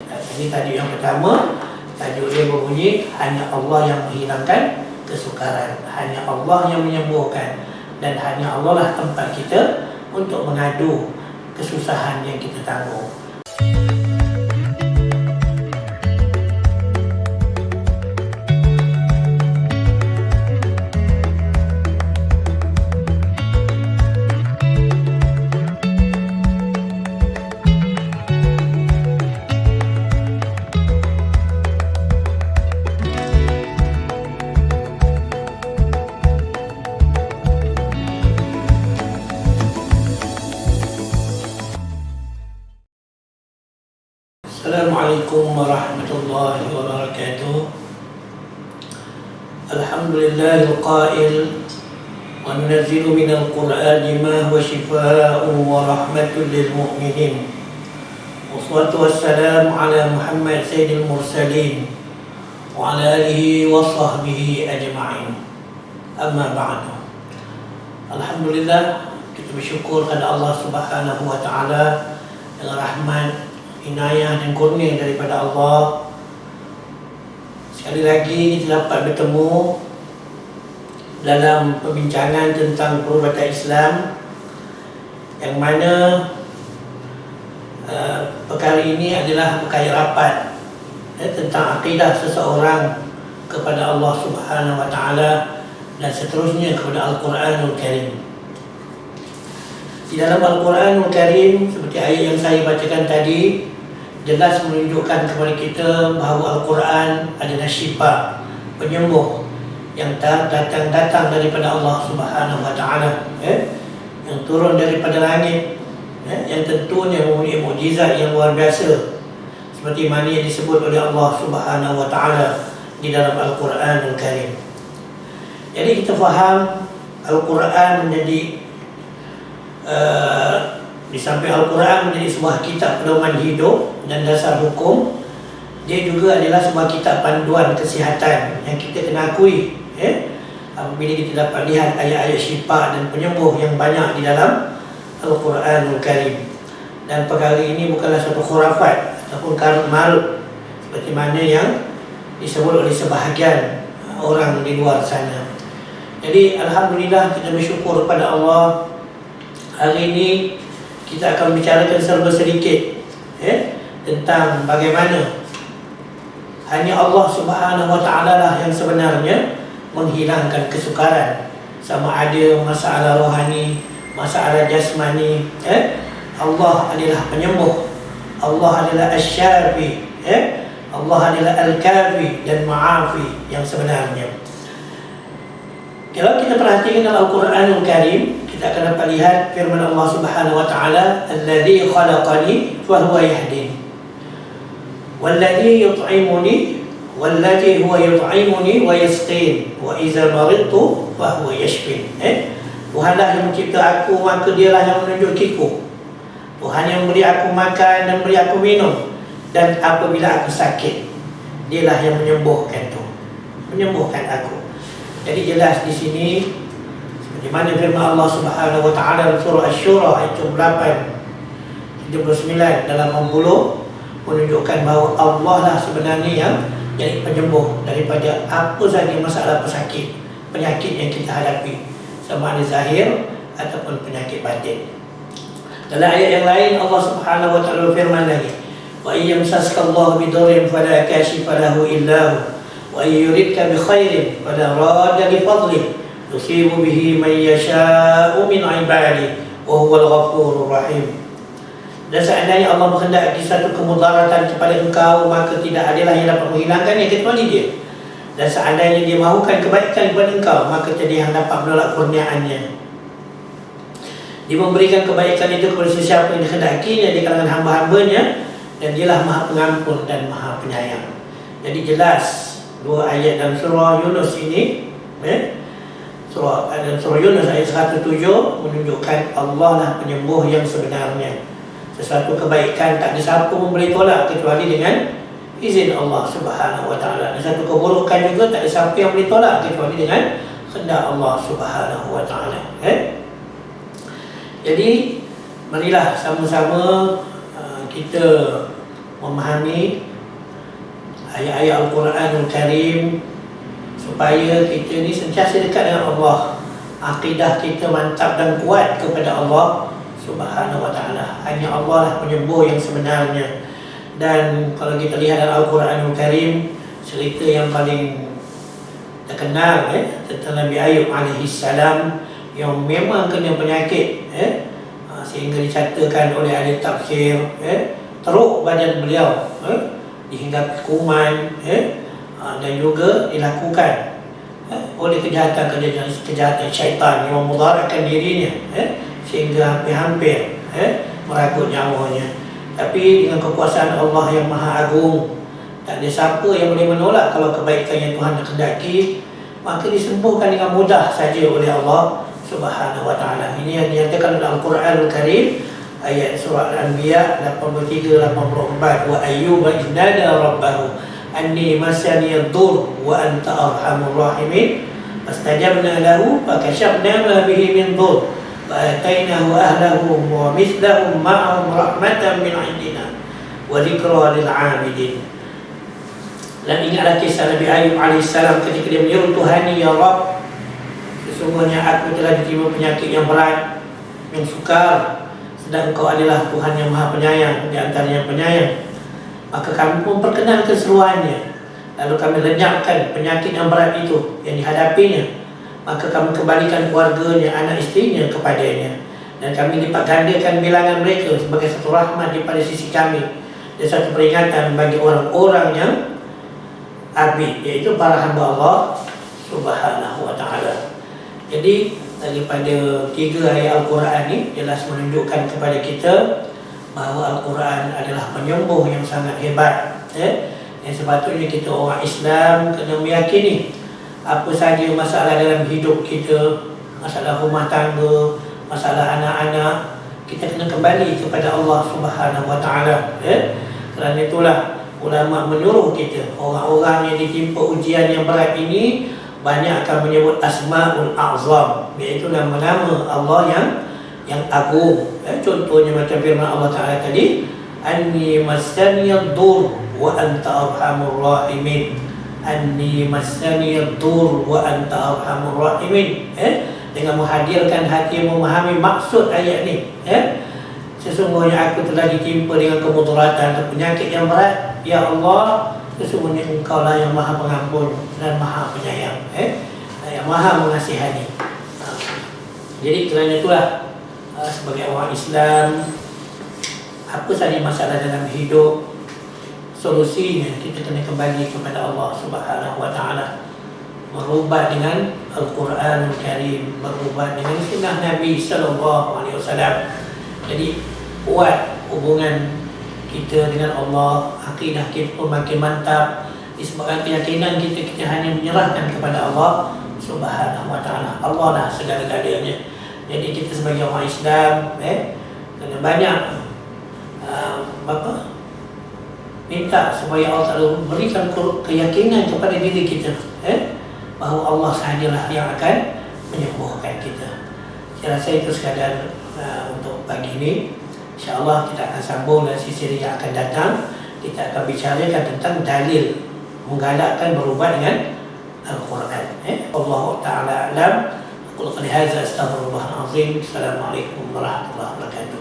Ini tajuk yang pertama. Tajuk dia berbunyi, hanya Allah yang menghilangkan kesukaran, hanya Allah yang menyembuhkan, dan hanya Allah lah tempat kita untuk mengadu kesusahan yang kita tanggung. Assalamualaikum warahmatullahi wabarakatuh. Alhamdulillahil qail wa nunazzilu minal qur'ani ma huwa shifaa'un wa rahmatun lil mu'minin. Wassalatu wassalamu ala Muhammad sayyidil mursalin wa ala alihi wa sahbihi ajma'in. Amma ba'du. Alhamdulillah, kita bersyukur kepada Allah Subhanahu wa taala dengan rahmat, inayah dan kurnia daripada Allah. Sekali lagi kita dapat bertemu dalam perbincangan tentang perubatan Islam, yang mana perkara ini adalah perkara rapat tentang akidah seseorang kepada Allah Subhanahu wa taala dan seterusnya kepada Al-Quranul Karim. Di dalam Al-Quranul Karim, seperti ayat yang saya bacakan tadi, jelas menunjukkan kepada kita bahawa Al-Quran adalah syifa, penyembuh yang datang daripada Allah Subhanahu wa taala, yang turun daripada langit, yang tentunya mempunyai mukjizat yang luar biasa seperti mana yang disebut oleh Allah Subhanahu wa taala di dalam Al-Quranul Karim. Jadi kita faham Al-Quran menjadi di samping Al-Quran menjadi sebuah kitab pedoman hidup dan dasar hukum, dia juga adalah sebuah kitab panduan kesihatan yang kita kena akui, apabila kita dapat lihat ayat-ayat syifa dan penyembuh yang banyak di dalam Al-Quranul Karim. Dan perkara ini bukanlah satu khurafat ataupun karut marut seperti mana yang disebut oleh sebahagian orang di luar sana. Jadi alhamdulillah, kita bersyukur kepada Allah. Hari ini kita akan bicarakan serba sedikit tentang bagaimana hanya Allah Subhanahu wa taala lah yang sebenarnya menghilangkan kesukaran, sama ada masalah rohani, masalah jasmani. Allah adalah penyembuh, Allah adalah Asy-Syafi, Allah adalah Al-Kafi dan Ma'afi yang sebenarnya. Kalau kita perhatikan dalam Al-Quranul Karim, kita akan dapat lihat firman Allah Subhanahu wa taala, "Alladzi khalaqani fa huwa yahdin. Walladzi yut'imuni walladzi huwa yut'imuni wa yasqin wa idza maridtu fa huwa yashfin." Tuhanlah yang mencipta aku, maka dialah yang menunjukiku. Tuhan yang memberi aku makan dan memberi aku minum, dan apabila aku sakit, dialah yang menyembuhkan aku. Jadi jelas di sini di mana firman Allah Subhanahu wa taala dalam surah Asy-Syura ayat 78-79 dalam 60 menunjukkan bahawa Allah lah sebenarnya yang jadi penyembuh daripada apa sahaja masalah penyakit yang kita hadapi, sama ada zahir ataupun penyakit batin. Dalam ayat yang lain Allah Subhanahu wa taala berfirman lagi, "Wa iyyamsaskallahu bidurrin fala kashifa lahu illa hu wa yuridka bi khairin fala radda li fadlihi yusibu bihi man yasha'u min 'ibadihi wa huwal ghafurur rahim." Dan seandainya Allah menghendaki satu kemudaratan kepada engkau, maka tidak adalah yang dapat menghilangkannya kecuali Dia. Dan seandainya Dia mahukan kebaikan kepada engkau, maka tiada yang dapat menolak kurniaannya. Dia memberikan kebaikan itu kepada sesiapa yang dikehendakinya di kalangan hamba-hambanya, dan Dialah Maha Pengampun dan Maha Penyayang. Jadi jelas dua ayat dalam surah Yunus ini, surah Yunus ayat 107 menunjukkan Allah lah penyembuh yang sebenarnya. Sesuatu kebaikan tak ada siapa memberi tolak kecuali dengan izin Allah Subhanahu wa taala. Dan satu keburukan juga tak ada siapa yang boleh tolak kecuali dengan kehendak Allah Subhanahu wa taala. Jadi marilah sama-sama kita memahami ayat-ayat Al-Quranul Karim supaya kita ni sentiasa dekat dengan Allah, akidah kita mantap dan kuat kepada Allah Subhanahu wa ta'ala. Hanya Allah lah penyembuh yang sebenarnya. Dan kalau kita lihat dalam Al-Quranul Karim, cerita yang paling terkenal tentang Nabi Ayub alaihissalam yang memang kena penyakit sehingga dicatatkan oleh ahli tafsir teruk badan beliau dihinggapi kuman dan juga dilakukan oleh kejahatan syaitan yang memudaratkan dirinya sehingga hampir-hampir meragut nyawanya. Tapi dengan kekuasaan Allah yang Maha Agung, tak ada siapa yang boleh menolak kalau kebaikan yang Tuhan kehendaki, maka disembuhkan dengan mudah saja oleh Allah Subhanahu wa ta'ala. Ini yang dinyatakan dalam Al-Quranul Karim, ayat surah Al-Anbiya 83-84. Wa ayyuba idnada rabbahu anni masani ad-dur wa anta arhamur rahimin fastajabna lahu fakashafna ma bihi min dur wa atainahu ahlahu wa mithlahum ma'ahum rahmatan min 'indina wa dzikra lil 'abidin. Dan ingatlah kisah Nabi Ayub alaihissalam ketika dia menyeru Tuhan, ya Rabb, sesungguhnya aku telah diterima penyakit yang berat, yang sukar, sedang Engkau adalah Tuhan yang Maha Penyayang, di antara yang penyayang. Maka kami pun perkenalkan seruannya, lalu kami lenyapkan penyakit yang berat itu yang dihadapinya. Maka kami kembalikan keluarganya, anak isterinya kepadanya, dan kami lipat gandakan bilangan mereka sebagai satu rahmat daripada sisi kami dan satu peringatan bagi orang-orang yang abid, iaitu para hamba Allah Subhanahu wa ta'ala. Jadi daripada 3 ayat Al-Quran ini jelas menunjukkan kepada kita bahawa Al-Quran adalah penyembuh yang sangat hebat. Yang sepatutnya kita orang Islam kena meyakini apa saja masalah dalam hidup kita, masalah rumah tangga, masalah anak-anak, kita kena kembali kepada Allah Subhanahu wa ta'ala. Kerana itulah ulama menyuruh kita, orang-orang yang ditimpa ujian yang berat ini banyak akan menyebut Asma'ul A'zam, iaitu nama-nama Allah yang agung. Contohnya macam firman Allah Ta'ala tadi, Anni massaniyad-dur wa anta arhamur rahimin. Anni massaniyad-dur wa anta arhamur rahimin. Dengan menghadirkan hati memahami maksud ayat ni. Sesungguhnya aku telah ditimpa dengan kemudaratan dan penyakit yang berat. Ya Allah, sesungguhnya Engkau lah yang Maha Pengampun dan Maha Penyayang, yang Maha Mengasihani. Jadi kerana itulah sebagai orang Islam, apa saja masalah dalam hidup, solusinya kita kena kembali kepada Allah Subhanahu wa ta'ala, berubat dengan Al-Quranul Karim, berubat dengan sunnah Nabi sallallahu alaihi wasallam. Jadi kuat hubungan kita dengan Allah, akidah kita pun makin mantap disebabkan keyakinan kita hanya menyerahkan kepada Allah Subhanahu wa ta'ala. Allah lah segala-galanya. Jadi kita sebagai orang Islam kena banyak minta supaya Allah Ta'ala berikan keyakinan kepada diri kita bahawa Allah sahajalah yang akan menyembuhkan kita. Saya rasa itu sekadar untuk pagi ini. InsyaAllah kita akan sambung dengan sesi yang akan datang. Kita akan bicarakan tentang dalil menggalakkan berubat dengan Al-Quran. Allah Ta'ala alam. Aku qali hadza astaghfirullahal azim. Assalamualaikum warahmatullahi wabarakatuh.